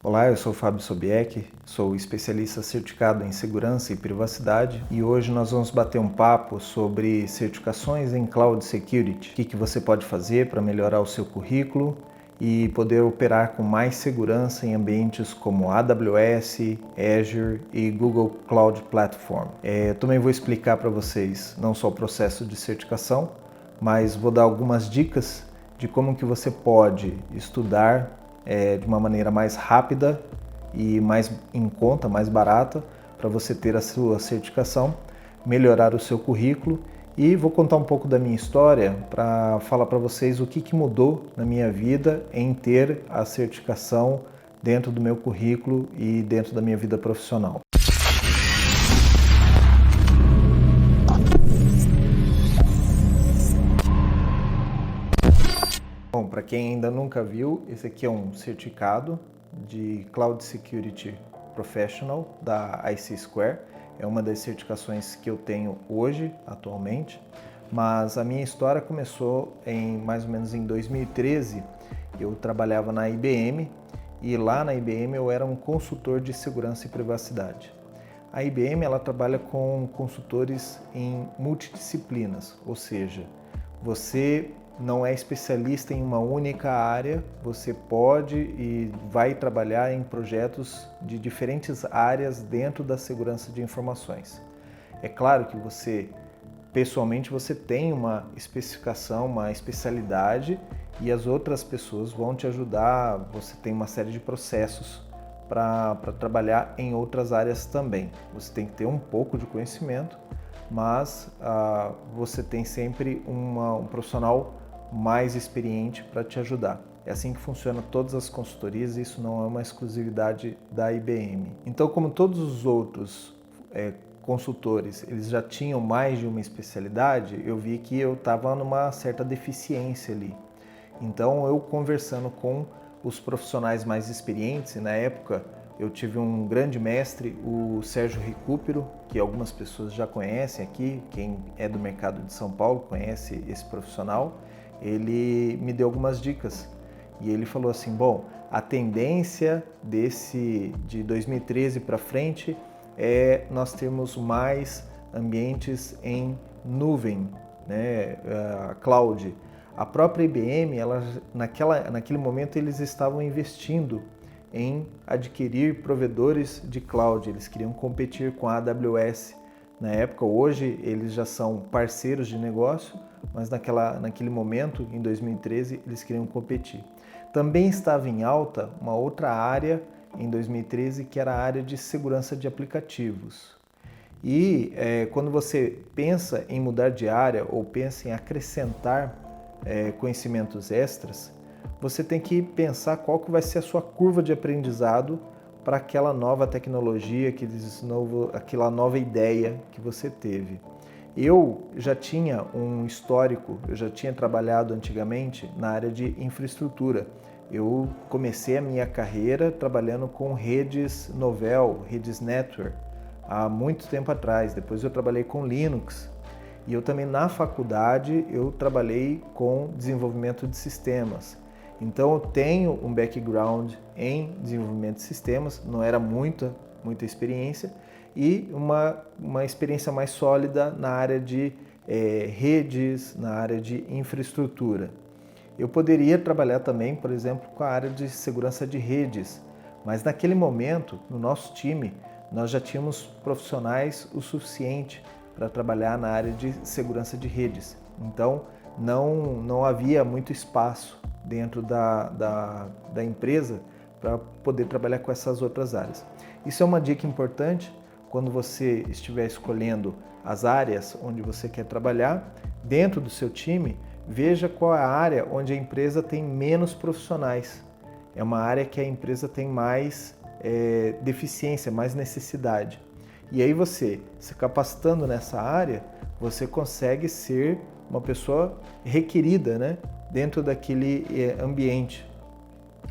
Olá, eu sou o Fábio Sobieck, sou especialista certificado em segurança e privacidade e hoje nós vamos bater um papo sobre certificações em Cloud Security. O que você pode fazer para melhorar o seu currículo e poder operar com mais segurança em ambientes como AWS, Azure e Google Cloud Platform. Também vou explicar para vocês não só o processo de certificação, mas vou dar algumas dicas de como que você pode estudar de uma maneira mais rápida e mais em conta, mais barata, para você ter a sua certificação, melhorar o seu currículo, e vou contar um pouco da minha história para falar para vocês o que mudou na minha vida em ter a certificação dentro do meu currículo e dentro da minha vida profissional. Bom, para quem ainda nunca viu, esse aqui é um certificado de Cloud Security Professional da IC Square. É uma das certificações que eu tenho hoje, atualmente, mas a minha história começou mais ou menos em 2013. Eu trabalhava na IBM e lá na IBM eu era um consultor de segurança e privacidade. A IBM ela trabalha com consultores em multidisciplinas, ou seja, você não é especialista em uma única área, você pode e vai trabalhar em projetos de diferentes áreas dentro da segurança de informações. É claro que pessoalmente, você tem uma especificação, uma especialidade e as outras pessoas vão te ajudar, você tem uma série de processos para trabalhar em outras áreas também. Você tem que ter um pouco de conhecimento, mas você tem sempre um profissional mais experiente para te ajudar. É assim que funciona todas as consultorias, e isso não é uma exclusividade da IBM. Então, como todos os outros consultores, eles já tinham mais de uma especialidade, eu vi que eu estava numa certa deficiência ali. Então, eu conversando com os profissionais mais experientes, e na época eu tive um grande mestre, o Sérgio Recupero, que algumas pessoas já conhecem aqui, quem é do mercado de São Paulo conhece esse profissional. Ele me deu algumas dicas e ele falou assim: bom, a tendência de 2013 para frente é nós termos mais ambientes em nuvem, né, cloud. A própria IBM, naquele momento, eles estavam investindo em adquirir provedores de cloud, eles queriam competir com a AWS. Na época, hoje eles já são parceiros de negócio, mas naquele momento, em 2013, eles queriam competir. Também estava em alta uma outra área em 2013, que era a área de segurança de aplicativos. E quando você pensa em mudar de área ou pensa em acrescentar conhecimentos extras, você tem que pensar qual que vai ser a sua curva de aprendizado para aquela nova tecnologia, aquela nova ideia que você teve. Eu já tinha um histórico, eu já tinha trabalhado antigamente na área de infraestrutura. Eu comecei a minha carreira trabalhando com redes Novell, redes Network, há muito tempo atrás. Depois eu trabalhei com Linux. E eu também na faculdade eu trabalhei com desenvolvimento de sistemas. Então eu tenho um background em desenvolvimento de sistemas, não era muita experiência, e uma experiência mais sólida na área de redes, na área de infraestrutura. Eu poderia trabalhar também, por exemplo, com a área de segurança de redes, mas naquele momento, no nosso time, nós já tínhamos profissionais o suficiente para trabalhar na área de segurança de redes. Então, não havia muito espaço dentro da empresa para poder trabalhar com essas outras áreas. Isso é uma dica importante quando você estiver escolhendo as áreas onde você quer trabalhar. Dentro do seu time, veja qual é a área onde a empresa tem menos profissionais. É uma área que a empresa tem mais deficiência, mais necessidade. E aí você, se capacitando nessa área, você consegue ser uma pessoa requerida, né, dentro daquele ambiente.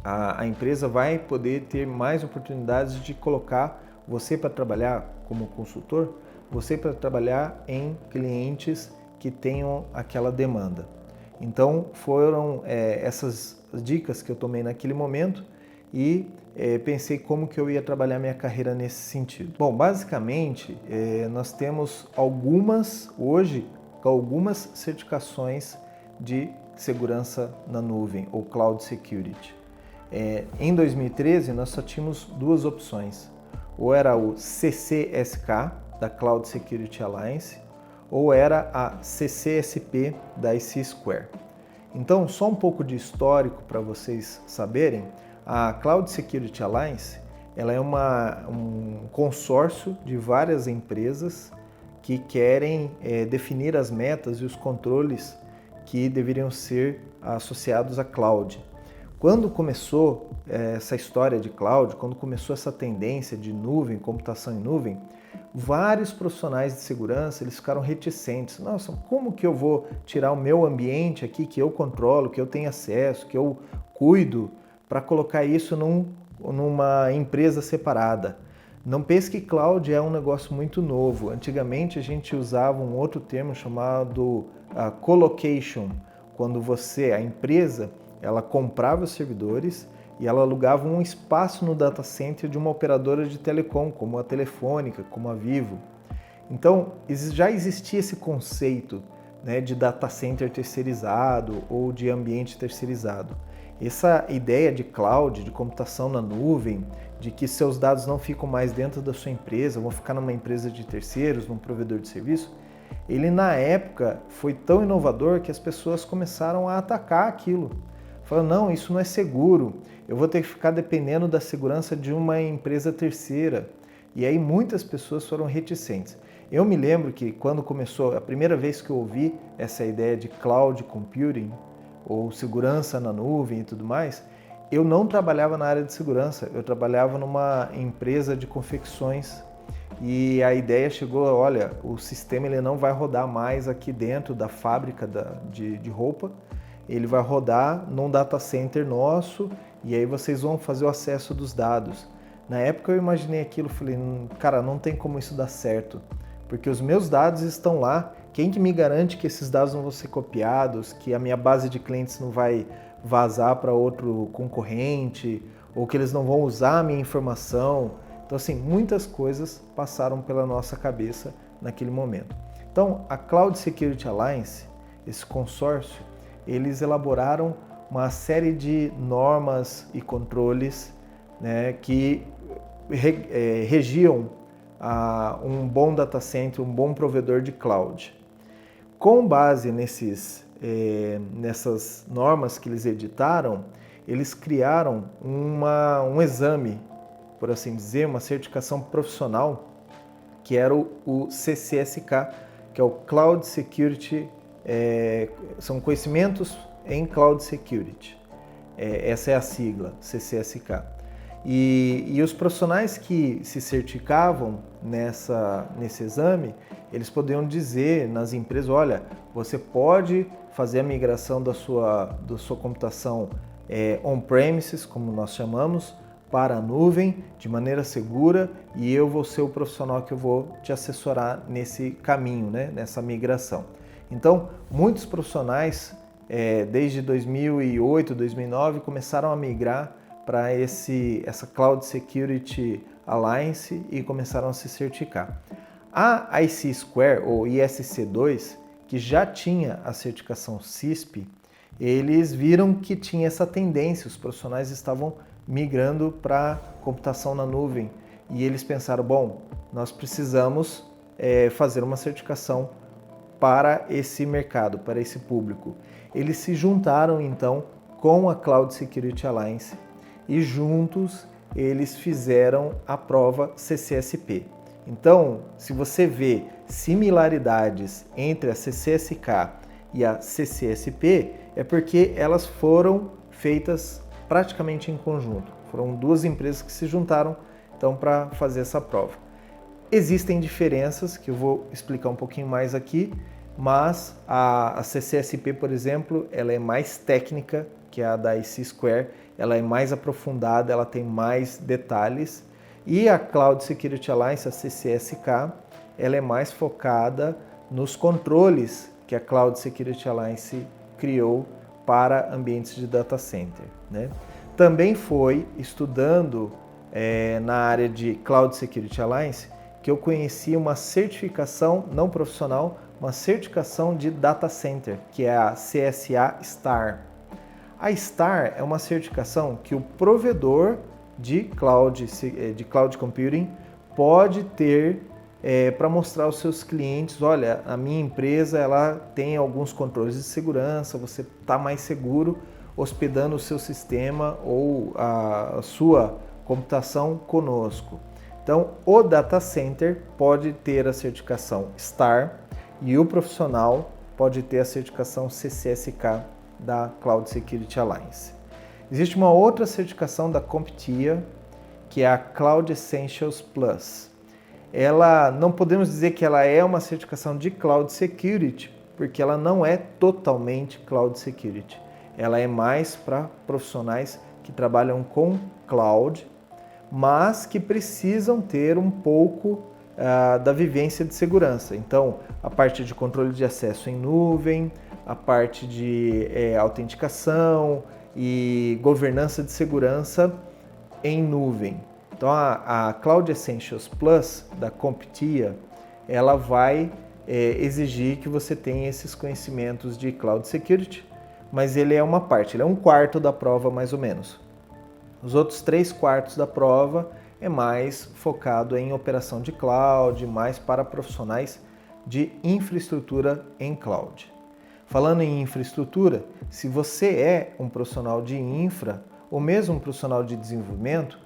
A empresa vai poder ter mais oportunidades de colocar você para trabalhar como consultor, você para trabalhar em clientes que tenham aquela demanda. Então foram essas dicas que eu tomei naquele momento e pensei como que eu ia trabalhar minha carreira nesse sentido. Bom, basicamente, nós temos hoje, algumas certificações de segurança na nuvem, ou Cloud Security. Em 2013, nós só tínhamos duas opções. Ou era o CCSK, da Cloud Security Alliance, ou era a CCSP, da IC Square. Então, só um pouco de histórico para vocês saberem, a Cloud Security Alliance ela é um consórcio de várias empresas que querem definir as metas e os controles que deveriam ser associados à cloud. Quando começou essa história de cloud, quando começou essa tendência de nuvem, computação em nuvem, vários profissionais de segurança eles ficaram reticentes. Nossa, como que eu vou tirar o meu ambiente aqui que eu controlo, que eu tenho acesso, que eu cuido, para colocar isso numa empresa separada? Não pense que cloud é um negócio muito novo. Antigamente a gente usava um outro termo chamado colocation, quando a empresa, ela comprava os servidores e ela alugava um espaço no data center de uma operadora de telecom, como a Telefônica, como a Vivo. Então, já existia esse conceito, né, de data center terceirizado ou de ambiente terceirizado. Essa ideia de cloud, de computação na nuvem, de que seus dados não ficam mais dentro da sua empresa, vão ficar numa empresa de terceiros, num provedor de serviço, ele na época foi tão inovador que as pessoas começaram a atacar aquilo. Falaram, não, isso não é seguro, eu vou ter que ficar dependendo da segurança de uma empresa terceira. E aí muitas pessoas foram reticentes. Eu me lembro que quando começou, a primeira vez que eu ouvi essa ideia de cloud computing, ou segurança na nuvem e tudo mais, eu não trabalhava na área de segurança, eu trabalhava numa empresa de confecções e a ideia chegou, olha, o sistema ele não vai rodar mais aqui dentro da fábrica de roupa, ele vai rodar num data center nosso e aí vocês vão fazer o acesso dos dados. Na época eu imaginei aquilo, falei, cara, não tem como isso dar certo, porque os meus dados estão lá, quem que me garante que esses dados não vão ser copiados, que a minha base de clientes não vai vazar para outro concorrente, ou que eles não vão usar a minha informação. Então, assim, muitas coisas passaram pela nossa cabeça naquele momento. Então, a Cloud Security Alliance, esse consórcio, eles elaboraram uma série de normas e controles, né, que regiam um bom data center, um bom provedor de cloud. Com base nessas normas que eles editaram, eles criaram um exame, por assim dizer, uma certificação profissional, que era o CCSK, que é o Cloud Security, são conhecimentos em Cloud Security. Essa é a sigla, CCSK. E os profissionais que se certificavam nesse exame, eles podiam dizer nas empresas, olha, você pode fazer a migração da sua computação on-premises, como nós chamamos, para a nuvem de maneira segura e eu vou ser o profissional que eu vou te assessorar nesse caminho, né, nessa migração. Então, muitos profissionais, desde 2008, 2009, começaram a migrar para essa Cloud Security Alliance e começaram a se certificar. A IC Square, ou ISC2, que já tinha a certificação CISP, eles viram que tinha essa tendência, os profissionais estavam migrando para computação na nuvem e eles pensaram, bom, nós precisamos fazer uma certificação para esse mercado, para esse público. Eles se juntaram então com a Cloud Security Alliance e juntos eles fizeram a prova CCSP. Então, se você vê similaridades entre a CCSK e a CCSP, é porque elas foram feitas praticamente em conjunto. Foram duas empresas que se juntaram então para fazer essa prova. Existem diferenças que eu vou explicar um pouquinho mais aqui, mas a CCSP, por exemplo, ela é mais técnica que a da IC Square, ela é mais aprofundada, ela tem mais detalhes. E a Cloud Security Alliance, a CCSK, ela é mais focada nos controles que a Cloud Security Alliance criou para ambientes de data center, né? Também foi estudando na área de Cloud Security Alliance que eu conheci uma certificação não profissional, uma certificação de Data Center, que é a CSA STAR. A STAR é uma certificação que o provedor de cloud computing pode ter para mostrar aos seus clientes, olha, a minha empresa ela tem alguns controles de segurança, você está mais seguro hospedando o seu sistema ou a sua computação conosco. Então, o data center pode ter a certificação STAR e o profissional pode ter a certificação CCSK da Cloud Security Alliance. Existe uma outra certificação da CompTIA, que é a Cloud Essentials Plus. Ela, não podemos dizer que ela é uma certificação de Cloud Security, porque ela não é totalmente Cloud Security. Ela é mais para profissionais que trabalham com Cloud, mas que precisam ter um pouco da vivência de segurança. Então, a parte de controle de acesso em nuvem, a parte de autenticação e governança de segurança em nuvem. Então, a Cloud Essentials Plus da CompTIA, ela vai exigir que você tenha esses conhecimentos de Cloud Security, mas ele é uma parte, ele é 1/4 da prova mais ou menos. Os outros 3/4 da prova é mais focado em operação de cloud, mais para profissionais de infraestrutura em cloud. Falando em infraestrutura, se você é um profissional de infra ou mesmo um profissional de desenvolvimento,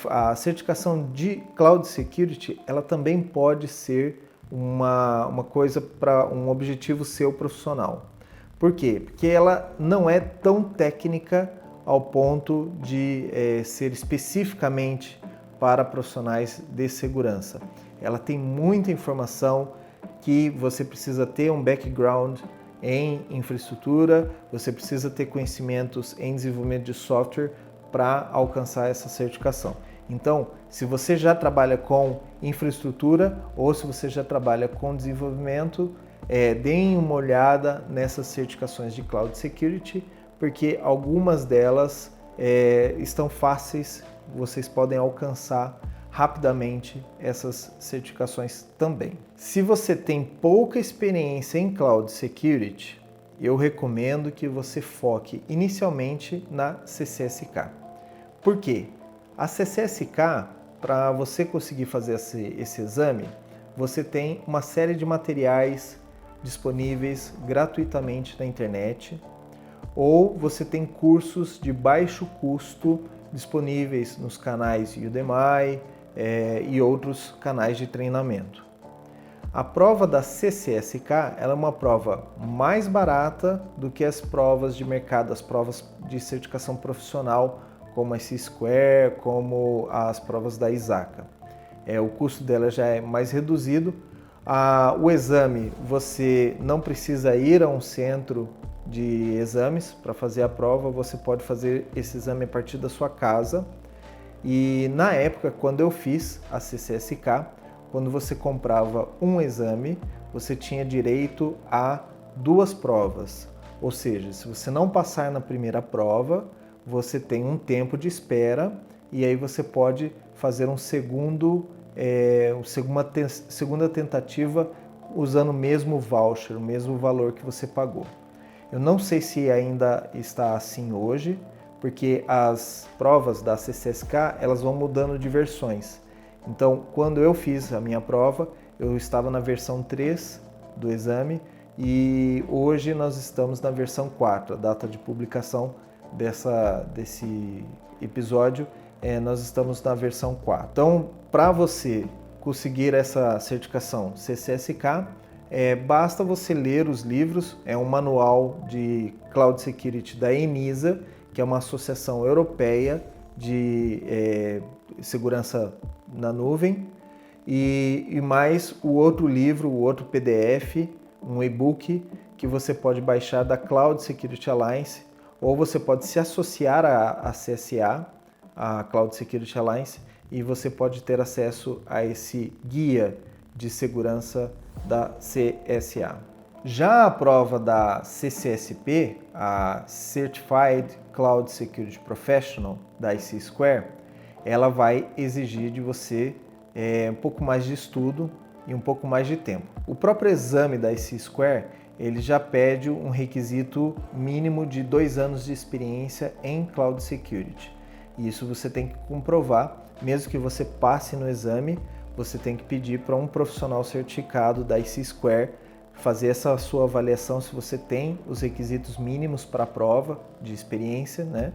a certificação de Cloud Security ela também pode ser uma coisa para um objetivo seu profissional. Por quê? Porque ela não é tão técnica ao ponto de ser especificamente para profissionais de segurança. Ela tem muita informação que você precisa ter um background em infraestrutura, você precisa ter conhecimentos em desenvolvimento de software para alcançar essa certificação. Então, se você já trabalha com infraestrutura ou se você já trabalha com desenvolvimento, deem uma olhada nessas certificações de Cloud Security, porque algumas delas estão fáceis, vocês podem alcançar rapidamente essas certificações também. Se você tem pouca experiência em Cloud Security, eu recomendo que você foque inicialmente na CCSK. Por quê? A CCSK, para você conseguir fazer esse exame, você tem uma série de materiais disponíveis gratuitamente na internet, ou você tem cursos de baixo custo disponíveis nos canais Udemy e outros canais de treinamento. A prova da CCSK ela é uma prova mais barata do que as provas de mercado, as provas de certificação profissional, como a C-Square, como as provas da ISACA. O custo dela já é mais reduzido. O exame, você não precisa ir a um centro de exames para fazer a prova, você pode fazer esse exame a partir da sua casa. E na época, quando eu fiz a CCSK, quando você comprava um exame, você tinha direito a 2 provas. Ou seja, se você não passar na primeira prova, você tem um tempo de espera e aí você pode fazer uma segunda tentativa usando o mesmo voucher, o mesmo valor que você pagou. Eu não sei se ainda está assim hoje, porque as provas da CCSK elas vão mudando de versões. Então, quando eu fiz a minha prova, eu estava na versão 3 do exame e hoje nós estamos na versão 4, a data de publicação desse episódio, nós estamos na versão 4. Então, para você conseguir essa certificação CCSK, basta você ler os livros, é um manual de Cloud Security da ENISA, que é uma associação europeia de segurança na nuvem, e mais o outro livro, o outro PDF, um e-book que você pode baixar da Cloud Security Alliance, ou você pode se associar à CSA, a Cloud Security Alliance, e você pode ter acesso a esse guia de segurança da CSA. Já a prova da CCSP, a Certified Cloud Security Professional da IC Square, ela vai exigir de você um pouco mais de estudo e um pouco mais de tempo. O próprio exame da IC Square, ele já pede um requisito mínimo de 2 anos de experiência em Cloud Security. E isso você tem que comprovar, mesmo que você passe no exame, você tem que pedir para um profissional certificado da IC Square fazer essa sua avaliação se você tem os requisitos mínimos para a prova de experiência, né?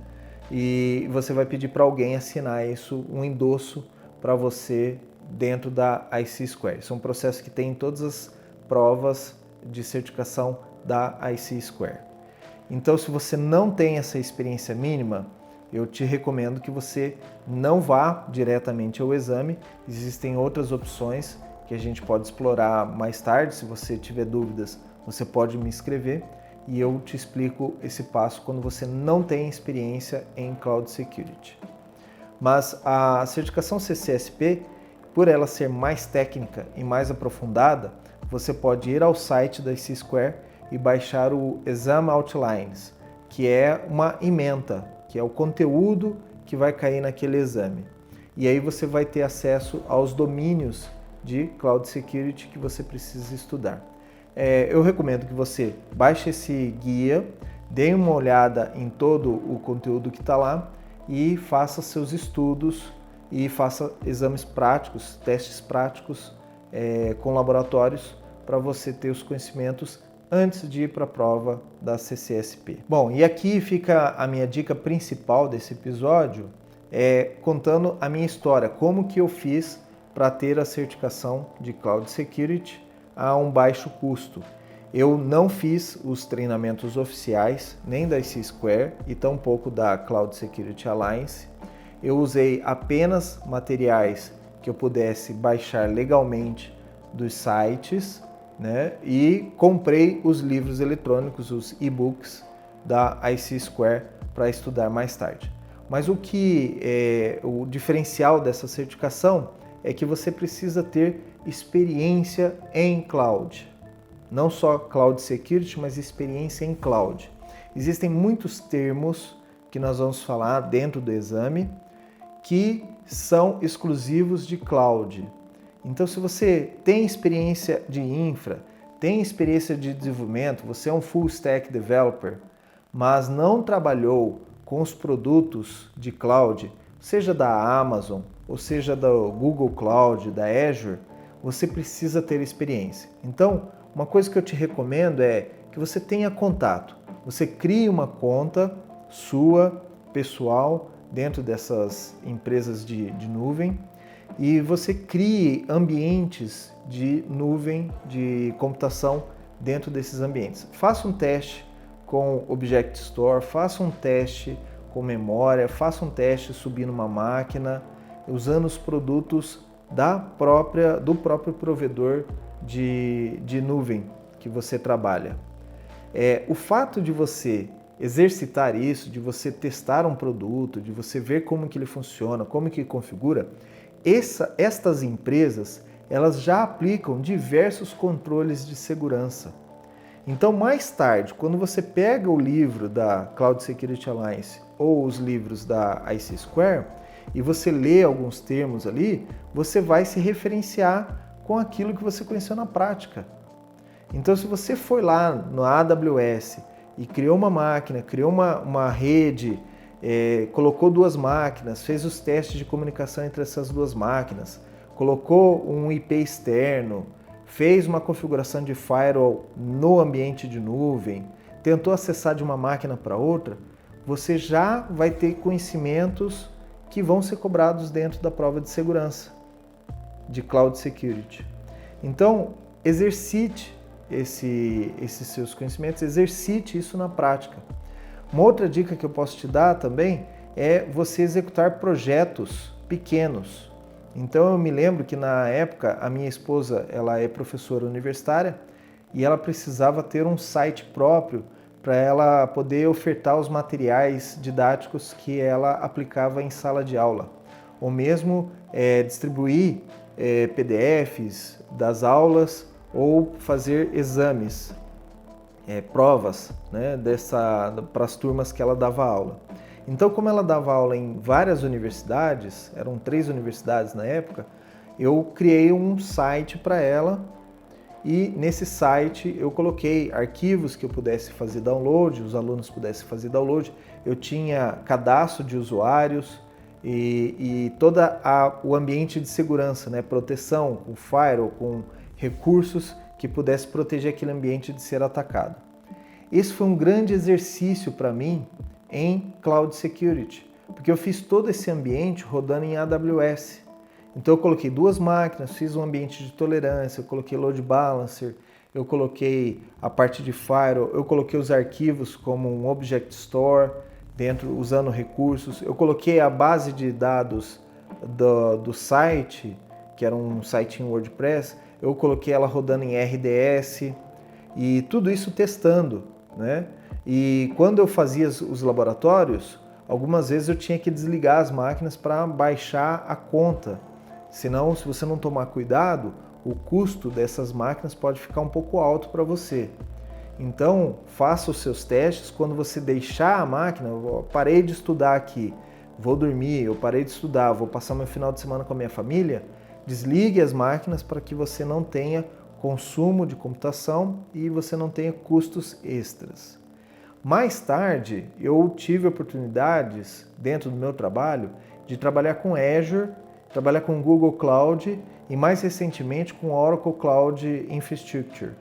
E você vai pedir para alguém assinar isso, um endosso para você dentro da IC Square. Isso é um processo que tem em todas as provas de certificação da IC Square. Então, se você não tem essa experiência mínima, eu te recomendo que você não vá diretamente ao exame. Existem outras opções que a gente pode explorar mais tarde. Se você tiver dúvidas, você pode me escrever e eu te explico esse passo quando você não tem experiência em Cloud Security. Mas a certificação CCSP, por ela ser mais técnica e mais aprofundada, você pode ir ao site da IC Square e baixar o Exam Outlines, que é uma ementa, que é o conteúdo que vai cair naquele exame. E aí você vai ter acesso aos domínios de Cloud Security que você precisa estudar. Eu recomendo que você baixe esse guia, dê uma olhada em todo o conteúdo que está lá e faça seus estudos e faça exames práticos, testes práticos com laboratórios para você ter os conhecimentos antes de ir para a prova da CCSP. Bom, e aqui fica a minha dica principal desse episódio, contando a minha história, como que eu fiz para ter a certificação de Cloud Security a um baixo custo. Eu não fiz os treinamentos oficiais, nem da IC Square e tampouco da Cloud Security Alliance. Eu usei apenas materiais que eu pudesse baixar legalmente dos sites, né? E comprei os livros eletrônicos, os e-books da IC Square para estudar mais tarde. Mas o diferencial dessa certificação é que você precisa ter experiência em cloud. Não só Cloud Security, mas experiência em cloud. Existem muitos termos que nós vamos falar dentro do exame que são exclusivos de cloud. Então, se você tem experiência de infra, tem experiência de desenvolvimento, você é um full stack developer, mas não trabalhou com os produtos de cloud, seja da Amazon, ou seja do Google Cloud, da Azure, você precisa ter experiência. Então, uma coisa que eu te recomendo é que você tenha contato. Você crie uma conta sua, pessoal, dentro dessas empresas de nuvem, e você crie ambientes de nuvem, de computação dentro desses ambientes. Faça um teste com Object Store, faça um teste com memória, faça um teste subindo uma máquina, usando os produtos do próprio provedor de nuvem que você trabalha. O fato de você exercitar isso, de você testar um produto, de você ver como que ele funciona, como que configura, estas empresas, elas já aplicam diversos controles de segurança. Então, mais tarde, quando você pega o livro da Cloud Security Alliance ou os livros da IC Square e você lê alguns termos ali, você vai se referenciar com aquilo que você conheceu na prática. Então, se você foi lá no AWS e criou uma máquina, criou uma rede, colocou 2 máquinas, fez os testes de comunicação entre essas 2 máquinas, colocou um IP externo, fez uma configuração de firewall no ambiente de nuvem, tentou acessar de uma máquina para outra, você já vai ter conhecimentos que vão ser cobrados dentro da prova de segurança de Cloud Security. Então, exercite esses seus conhecimentos, exercite isso na prática. Uma outra dica que eu posso te dar também é você executar projetos pequenos. Então eu me lembro que na época a minha esposa, ela é professora universitária e ela precisava ter um site próprio para ela poder ofertar os materiais didáticos que ela aplicava em sala de aula, ou mesmo distribuir PDFs das aulas ou fazer exames, provas, né, para as turmas que ela dava aula. Então, como ela dava aula em várias universidades, eram 3 universidades na época, eu criei um site para ela e nesse site eu coloquei arquivos que eu pudesse fazer download, os alunos pudessem fazer download. Eu tinha cadastro de usuários e todo o ambiente de segurança, né? Proteção com firewall, com recursos que pudesse proteger aquele ambiente de ser atacado. Esse foi um grande exercício para mim em Cloud Security, porque eu fiz todo esse ambiente rodando em AWS. Então eu coloquei 2 máquinas, fiz um ambiente de tolerância, eu coloquei load balancer, eu coloquei a parte de firewall, eu coloquei os arquivos como um object store dentro, usando recursos, eu coloquei a base de dados do site, que era um site em WordPress, eu coloquei ela rodando em RDS e tudo isso testando, né? E quando eu fazia os laboratórios, algumas vezes eu tinha que desligar as máquinas para baixar a conta. Senão, se você não tomar cuidado, o custo dessas máquinas pode ficar um pouco alto para você. Então, faça os seus testes. Quando você deixar a máquina, eu parei de estudar aqui, vou dormir, eu parei de estudar, vou passar meu final de semana com a minha família, desligue as máquinas para que você não tenha consumo de computação e você não tenha custos extras. Mais tarde, eu tive oportunidades, dentro do meu trabalho, de trabalhar com Azure, trabalhar com Google Cloud e mais recentemente com Oracle Cloud Infrastructure.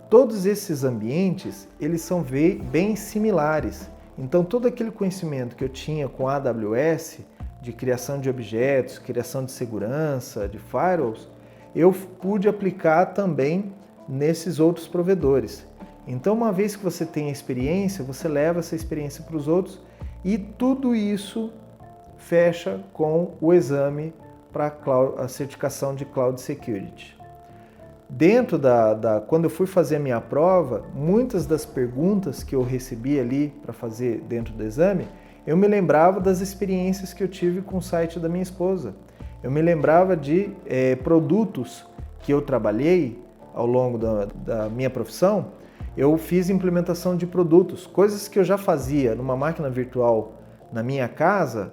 Todos esses ambientes, eles são bem similares. Então todo aquele conhecimento que eu tinha com a AWS, de criação de objetos, criação de segurança, de firewalls, eu pude aplicar também nesses outros provedores. Então uma vez que você tem a experiência, você leva essa experiência para os outros e tudo isso fecha com o exame para a certificação de Cloud Security. Dentro quando eu fui fazer a minha prova, muitas das perguntas que eu recebi ali para fazer dentro do exame, eu me lembrava das experiências que eu tive com o site da minha esposa. Eu me lembrava de produtos que eu trabalhei ao longo da minha profissão. Eu fiz implementação de produtos, coisas que eu já fazia numa máquina virtual na minha casa,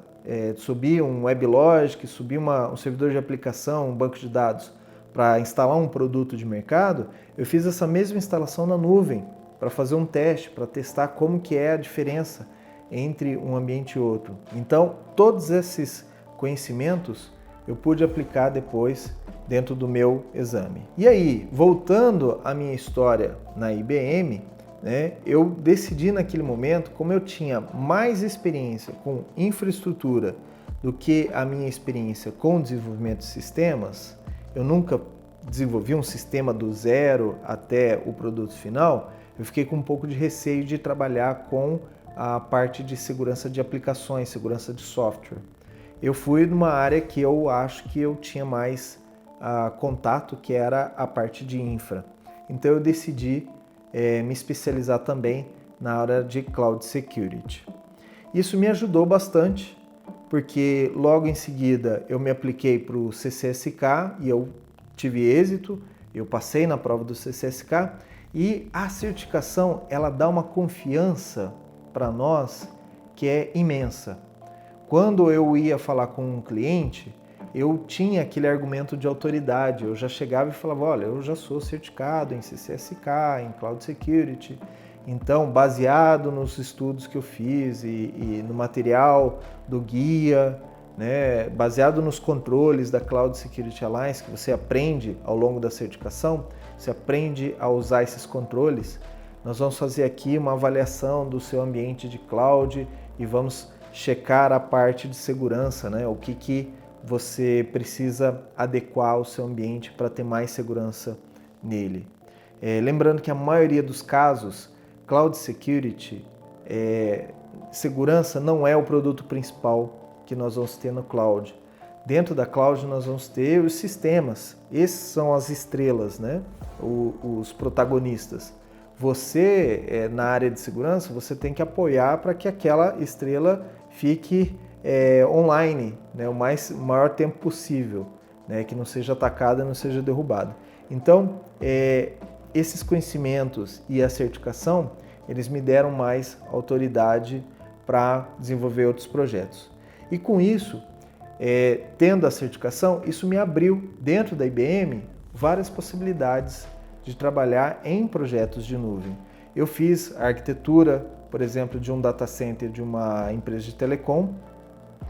subir um WebLogic, subir um servidor de aplicação, um banco de dados para instalar um produto de mercado, eu fiz essa mesma instalação na nuvem para fazer um teste, para testar como que é a diferença entre um ambiente e outro. Então, todos esses conhecimentos eu pude aplicar depois dentro do meu exame. E aí, voltando à minha história na IBM, né, eu decidi naquele momento, como eu tinha mais experiência com infraestrutura do que a minha experiência com desenvolvimento de sistemas, eu nunca desenvolvi um sistema do zero até o produto final, eu fiquei com um pouco de receio de trabalhar com a parte de segurança de aplicações, segurança de software. Eu fui numa área que eu acho que eu tinha mais contato, que era a parte de infra. Então eu decidi me especializar também na área de Cloud Security. Isso me ajudou bastante, porque logo em seguida eu me apliquei para o CCSK e eu tive êxito, eu passei na prova do CCSK e a certificação ela dá uma confiança para nós que é imensa. Quando eu ia falar com um cliente, eu tinha aquele argumento de autoridade, eu já chegava e falava, olha, eu já sou certificado em CCSK, em Cloud Security, então baseado nos estudos que eu fiz e no material do guia, né, baseado nos controles da Cloud Security Alliance, que você aprende ao longo da certificação, você aprende a usar esses controles, nós vamos fazer aqui uma avaliação do seu ambiente de cloud e vamos checar a parte de segurança, né, o que você precisa adequar o seu ambiente para ter mais segurança nele. Lembrando que a maioria dos casos, Cloud Security, segurança não é o produto principal que nós vamos ter no cloud. Dentro da cloud nós vamos ter os sistemas, esses são as estrelas, né? Os protagonistas. Você, na área de segurança, você tem que apoiar para que aquela estrela fique online, né, o maior tempo possível, né, que não seja atacada, não seja derrubada. Então, esses conhecimentos e a certificação, eles me deram mais autoridade para desenvolver outros projetos. E com isso, tendo a certificação, isso me abriu dentro da IBM várias possibilidades de trabalhar em projetos de nuvem. Eu fiz a arquitetura, por exemplo, de um data center de uma empresa de telecom.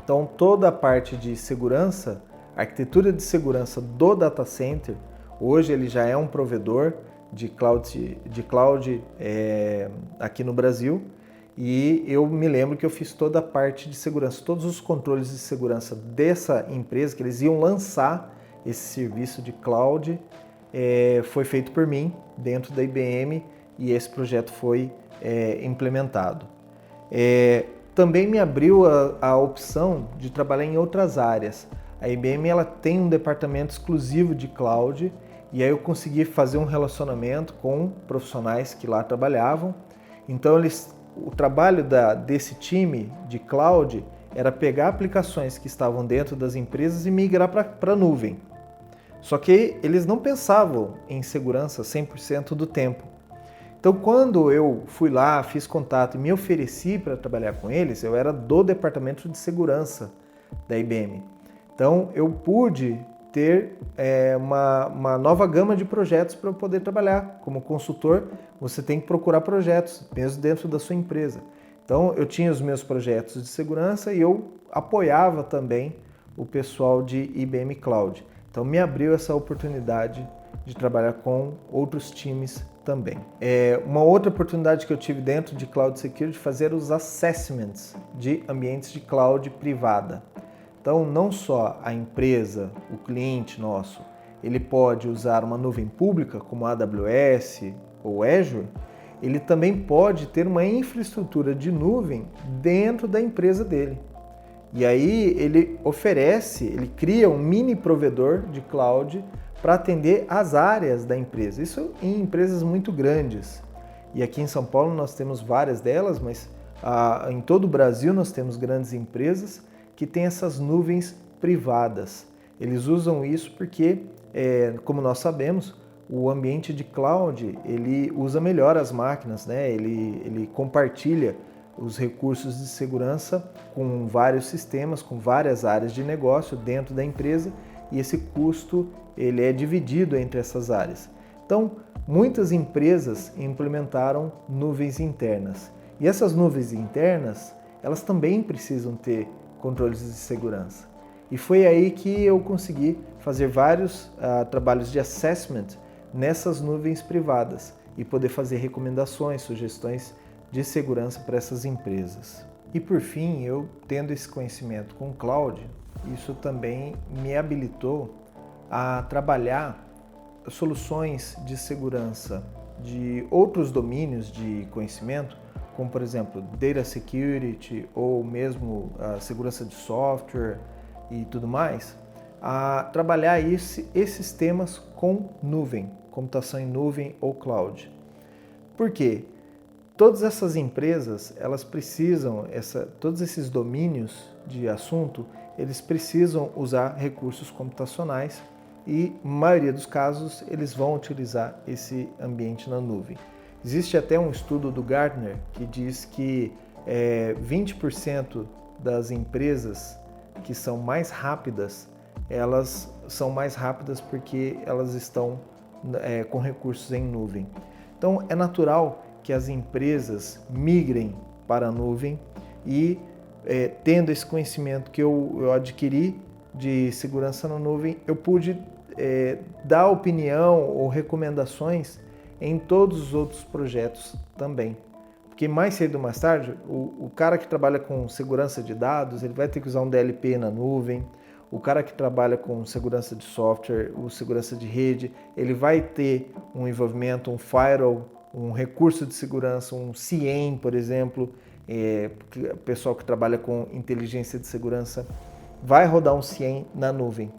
Então, toda a parte de segurança, a arquitetura de segurança do data center, hoje ele já é um provedor de cloud aqui no Brasil. E eu me lembro que eu fiz toda a parte de segurança, todos os controles de segurança dessa empresa, que eles iam lançar esse serviço de cloud, foi feito por mim dentro da IBM e esse projeto foi implementado. Também me abriu a opção de trabalhar em outras áreas. A IBM ela tem um departamento exclusivo de cloud e aí eu consegui fazer um relacionamento com profissionais que lá trabalhavam. Então o trabalho desse time de cloud era pegar aplicações que estavam dentro das empresas e migrar para a nuvem. Só que eles não pensavam em segurança 100% do tempo. Então, quando eu fui lá, fiz contato e me ofereci para trabalhar com eles, eu era do departamento de segurança da IBM. Então, eu pude ter uma nova gama de projetos para eu poder trabalhar. Como consultor, você tem que procurar projetos, mesmo dentro da sua empresa. Então, eu tinha os meus projetos de segurança e eu apoiava também o pessoal de IBM Cloud. Então, me abriu essa oportunidade de trabalhar com outros times também. Uma outra oportunidade que eu tive dentro de Cloud Security fazer os assessments de ambientes de cloud privada. Então, não só a empresa, o cliente nosso, ele pode usar uma nuvem pública como a AWS ou Azure, ele também pode ter uma infraestrutura de nuvem dentro da empresa dele. E aí ele cria um mini provedor de cloud para atender as áreas da empresa. Isso em empresas muito grandes. E aqui em São Paulo nós temos várias delas, mas em todo o Brasil nós temos grandes empresas que têm essas nuvens privadas. Eles usam isso porque, como nós sabemos, o ambiente de cloud ele usa melhor as máquinas, né? Ele compartilha os recursos de segurança com vários sistemas, com várias áreas de negócio dentro da empresa e esse custo ele é dividido entre essas áreas. Então, muitas empresas implementaram nuvens internas e essas nuvens internas elas também precisam ter controles de segurança. E foi aí que eu consegui fazer vários trabalhos de assessment nessas nuvens privadas e poder fazer recomendações, sugestões de segurança para essas empresas. E por fim, eu tendo esse conhecimento com cloud, isso também me habilitou a trabalhar soluções de segurança de outros domínios de conhecimento, como por exemplo Data Security ou mesmo a segurança de software e tudo mais, a trabalhar esses temas com nuvem, computação em nuvem ou cloud. Por quê? Todas essas empresas, elas precisam, todos esses domínios de assunto, eles precisam usar recursos computacionais e, na maioria dos casos, eles vão utilizar esse ambiente na nuvem. Existe até um estudo do Gartner que diz que 20% das empresas que são mais rápidas, elas são mais rápidas porque elas estão com recursos em nuvem. Então, é natural que as empresas migrem para a nuvem e, tendo esse conhecimento que eu adquiri de segurança na nuvem, eu pude dar opinião ou recomendações em todos os outros projetos também. Porque mais cedo ou mais tarde, o cara que trabalha com segurança de dados, ele vai ter que usar um DLP na nuvem. O cara que trabalha com segurança de software, ou segurança de rede, ele vai ter um envolvimento, um firewall, um recurso de segurança, um CIEM, por exemplo, o pessoal que trabalha com inteligência de segurança vai rodar um CIEM na nuvem.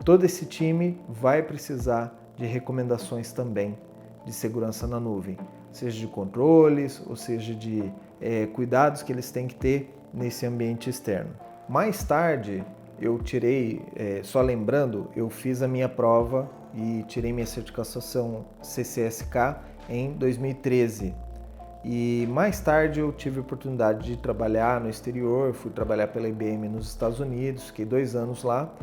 Todo esse time vai precisar de recomendações também de segurança na nuvem, seja de controles, ou seja de cuidados que eles têm que ter nesse ambiente externo. Mais tarde, eu tirei, só lembrando, eu fiz a minha prova e tirei minha certificação CCSK em 2013. E mais tarde eu tive a oportunidade de trabalhar no exterior, fui trabalhar pela IBM nos Estados Unidos, fiquei 2 anos lá.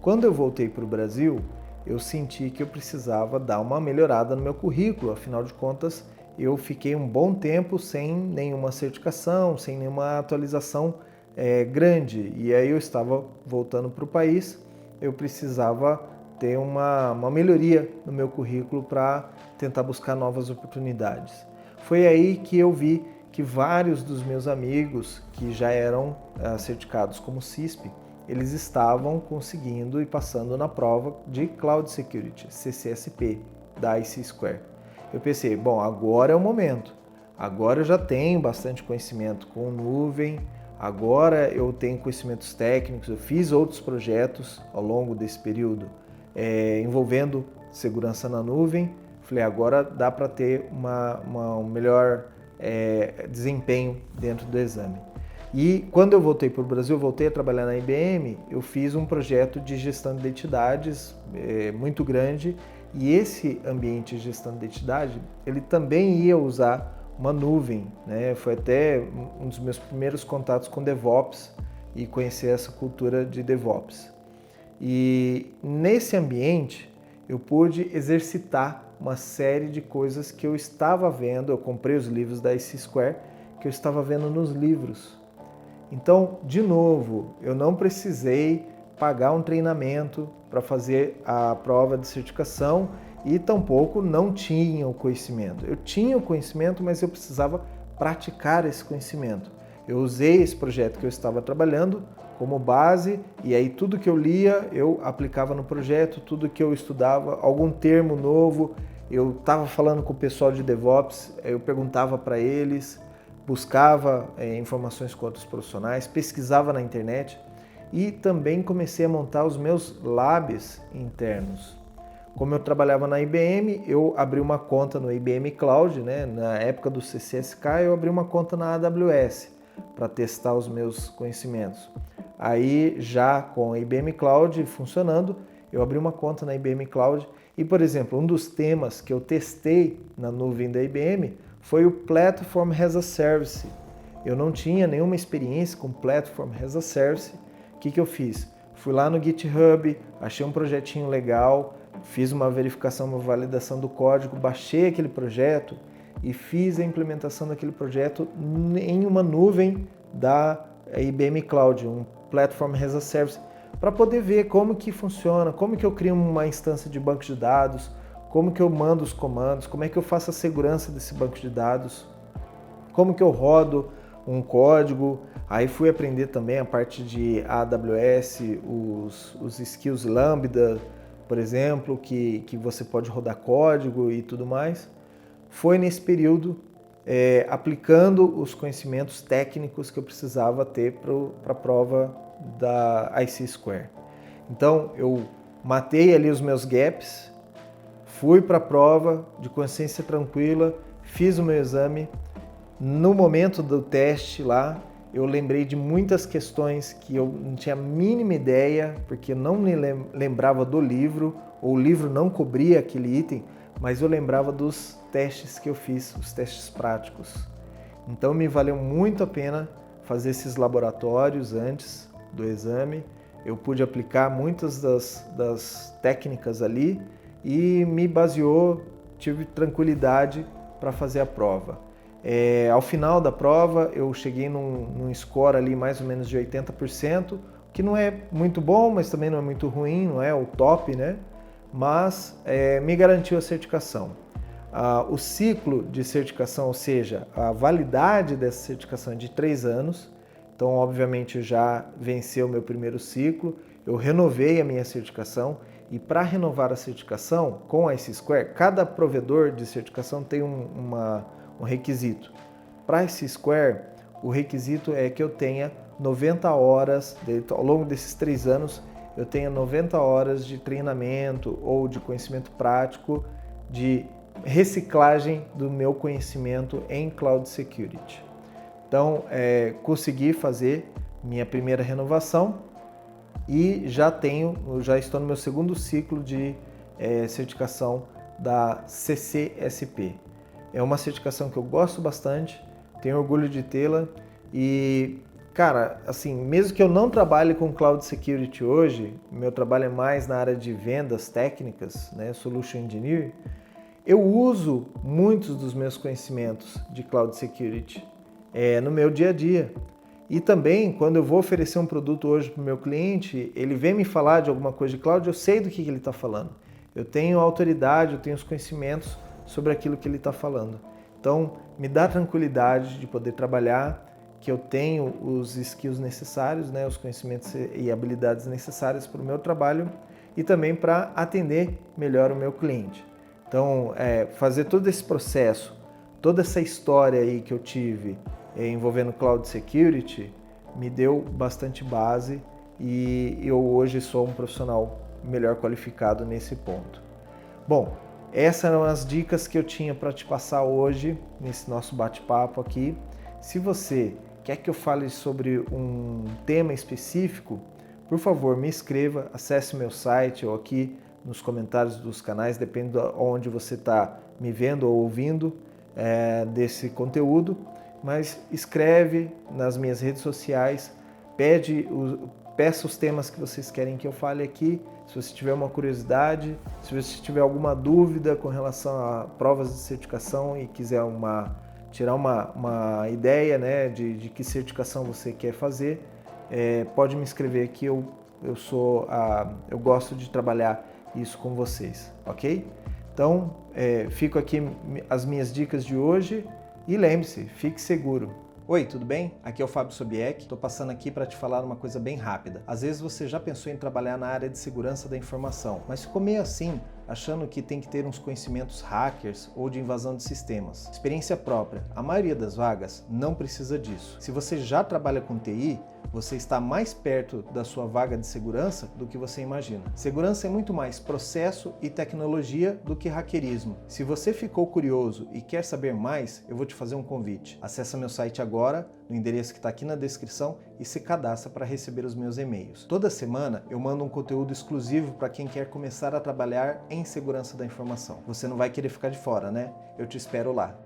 Quando eu voltei para o Brasil, eu senti que eu precisava dar uma melhorada no meu currículo, afinal de contas, eu fiquei um bom tempo sem nenhuma certificação, sem nenhuma atualização grande. E aí eu estava voltando para o país, eu precisava ter uma melhoria no meu currículo para tentar buscar novas oportunidades. Foi aí que eu vi que vários dos meus amigos que já eram certificados como CISP, eles estavam conseguindo e passando na prova de Cloud Security, CCSP, da IC Square. Eu pensei, bom, agora é o momento. Agora eu já tenho bastante conhecimento com nuvem, agora eu tenho conhecimentos técnicos, eu fiz outros projetos ao longo desse período envolvendo segurança na nuvem. Falei, agora dá para ter um melhor desempenho dentro do exame. E quando eu voltei para o Brasil, voltei a trabalhar na IBM, eu fiz um projeto de gestão de identidades muito grande, e esse ambiente de gestão de identidade, ele também ia usar uma nuvem, né? Foi até um dos meus primeiros contatos com DevOps e conhecer essa cultura de DevOps. E nesse ambiente eu pude exercitar uma série de coisas que eu estava vendo, eu comprei os livros da IC Square, que eu estava vendo nos livros. Então, de novo, eu não precisei pagar um treinamento para fazer a prova de certificação e tampouco não tinha o conhecimento. Eu tinha o conhecimento, mas eu precisava praticar esse conhecimento. Eu usei esse projeto que eu estava trabalhando como base, e aí tudo que eu lia eu aplicava no projeto, tudo que eu estudava, algum termo novo, eu estava falando com o pessoal de DevOps, eu perguntava para eles, buscava informações com outros profissionais, pesquisava na internet e também comecei a montar os meus labs internos. Como eu trabalhava na IBM, eu abri uma conta no IBM Cloud, né? Na época do CCSK eu abri uma conta na AWS para testar os meus conhecimentos. Aí já com a IBM Cloud funcionando, eu abri uma conta na IBM Cloud e, por exemplo, um dos temas que eu testei na nuvem da IBM foi o Platform as a Service. Eu não tinha nenhuma experiência com Platform as a Service. O que eu fiz? Fui lá no GitHub, achei um projetinho legal, fiz uma verificação, uma validação do código, baixei aquele projeto e fiz a implementação daquele projeto em uma nuvem da IBM Cloud, um Platform as a Service, para poder ver como que funciona, como que eu crio uma instância de banco de dados, como que eu mando os comandos, como é que eu faço a segurança desse banco de dados, como que eu rodo um código. Aí fui aprender também a parte de AWS, os skills Lambda, por exemplo, que você pode rodar código e tudo mais. Foi nesse período aplicando os conhecimentos técnicos que eu precisava ter para a prova da IC Square. Então eu matei ali os meus gaps, fui para a prova de consciência tranquila, fiz o meu exame. No momento do teste lá, eu lembrei de muitas questões que eu não tinha a mínima ideia, porque eu não me lembrava do livro, ou o livro não cobria aquele item, mas eu lembrava dos testes que eu fiz, os testes práticos. Então me valeu muito a pena fazer esses laboratórios antes do exame. Eu pude aplicar muitas das técnicas ali e me baseou, tive tranquilidade para fazer a prova. Ao final da prova eu cheguei num score ali mais ou menos de 80%, que não é muito bom, mas também não é muito ruim, não é o top, né? Mas me garantiu a certificação. O ciclo de certificação, ou seja, a validade dessa certificação é de 3 anos, então obviamente eu já venci o meu primeiro ciclo, eu renovei a minha certificação e para renovar a certificação com a IC Square, cada provedor de certificação tem um requisito. Para a IC Square, o requisito é que eu tenha 90 horas, ao longo desses 3 anos, eu tenha 90 horas de treinamento ou de conhecimento prático, de reciclagem do meu conhecimento em Cloud Security. Então, consegui fazer minha primeira renovação e já estou no meu segundo ciclo de certificação da CCSP. É uma certificação que eu gosto bastante, tenho orgulho de tê-la e, cara, assim, mesmo que eu não trabalhe com Cloud Security hoje, meu trabalho é mais na área de vendas técnicas, né, Solution Engineer, eu uso muitos dos meus conhecimentos de Cloud Security no meu dia a dia. E também, quando eu vou oferecer um produto hoje para o meu cliente, ele vem me falar de alguma coisa de cloud, eu sei do que ele está falando. Eu tenho autoridade, eu tenho os conhecimentos sobre aquilo que ele está falando. Então, me dá tranquilidade de poder trabalhar, que eu tenho os skills necessários, né, os conhecimentos e habilidades necessárias para o meu trabalho e também para atender melhor o meu cliente. Então, fazer todo esse processo, toda essa história aí que eu tive envolvendo Cloud Security, me deu bastante base e eu hoje sou um profissional melhor qualificado nesse ponto. Bom, essas eram as dicas que eu tinha para te passar hoje nesse nosso bate-papo aqui. Se você quer que eu fale sobre um tema específico, por favor, me escreva, acesse meu site ou aqui nos comentários dos canais, depende de onde você está me vendo ou ouvindo desse conteúdo, mas escreve nas minhas redes sociais, peça os temas que vocês querem que eu fale aqui, se você tiver uma curiosidade, se você tiver alguma dúvida com relação a provas de certificação e quiser tirar uma ideia, né, de que certificação você quer fazer, pode me escrever que eu gosto de trabalhar isso com vocês, ok? Então, fico aqui as minhas dicas de hoje e lembre-se, fique seguro. Oi, tudo bem? Aqui é o Fábio Sobieck, estou passando aqui para te falar uma coisa bem rápida. Às vezes você já pensou em trabalhar na área de segurança da informação, mas ficou meio assim, achando que tem que ter uns conhecimentos hackers ou de invasão de sistemas. Experiência própria, a maioria das vagas não precisa disso. Se você já trabalha com TI, você está mais perto da sua vaga de segurança do que você imagina. Segurança é muito mais processo e tecnologia do que hackerismo. Se você ficou curioso e quer saber mais, eu vou te fazer um convite. Acesse meu site agora, no endereço que está aqui na descrição, e se cadastra para receber os meus e-mails. Toda semana eu mando um conteúdo exclusivo para quem quer começar a trabalhar em segurança da informação. Você não vai querer ficar de fora, né? Eu te espero lá.